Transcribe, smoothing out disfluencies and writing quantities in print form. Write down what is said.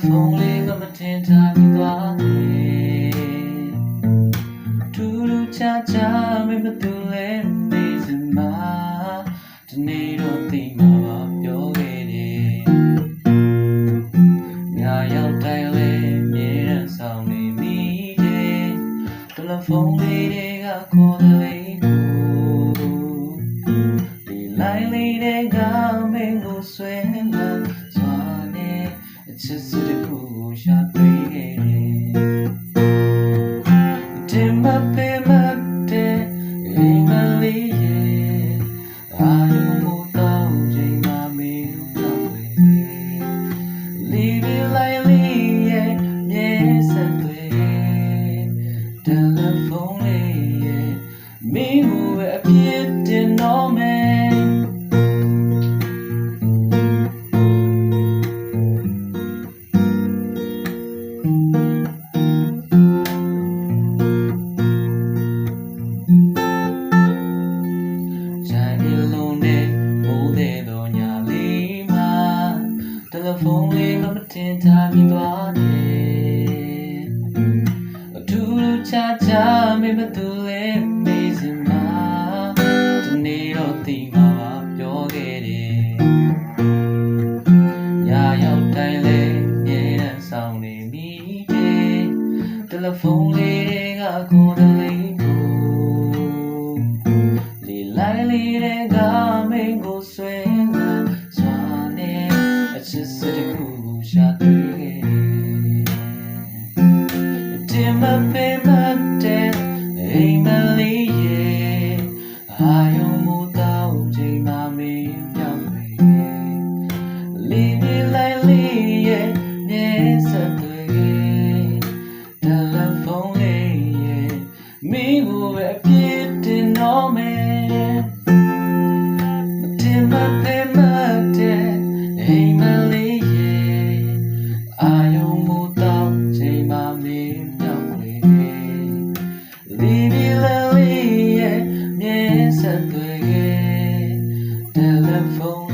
ဖုန်းလေးကမထင်ထားပြီးသွားတယ်ထူးထူးခြားခြားမင်းဘသူလဲနေစမှာဒီနေ့တော့သိမှာပါပြောခဲ့တယ်ညရောက်တိုင်းလဲမြဲတမ်းဆောင်နေမိတယ်တယ်လီဖုန်းလေးတွေကခေါ်တယ်လေးဒီလိုင်းလေးတွေကမင်းကိုဆွဲလာစွာနဲ့အချစ်စစ်တစ်ခုကိုရှာတွေ့ခဲ့တယ်တင်မပေးမတဲ့အိမ်မလေးရဲ့အာယုံမို့တော့ချိန်မှမေးလို့ပြောွယ်လေးလေးလိုက်လေးရဲ့မျက်စက်တွေတယ်လီဖုန်းလေးရဲ့မင်းကိုပဲအပြစ်တင်တော့မယ်တယ်လီဖုန်းလေးကမတင်ထားပြီးသွားတယ်အထူးထူးခြားခြားမင်းဘသူလဲမေးစမှာဒီနေ့တော့သိမှာပါပြောခဲ့တယ်ညရောက်တိုင်းလဲမြဲတမ်းဆောင်နေမိတယ်တယ်လီဖုန်းလေးတွေကခေါ်တယ်လေးကိုလေလိုက်လေးတွေကမင်းကိုဆွဲလာစွာနဲ့အချစ်စစ်တစ်ခုကိုရှာတွေ့ခဲ့တယ်တင်မပေးမတဲ့အိမ်မလေးရဲ့အာယုံမို့တော့ချိန်မှမေးပြောင်းွယ်လေးလေးလိုက်လေးရဲ့မျက်စက်တွေတယ်လီဖုန်းလေးရဲ့မင်းကိုပဲအပြစ်တင်တော့မယ်တင်မပေးမတဲ့အိမ်မလေးရဲ့အာယုံမို့တော့ချိန်မှမေးပြောင်းွယ်လေးလေးလိုက်လေးရဲ့မျက်စက်တွေတယ်လီဖုန်း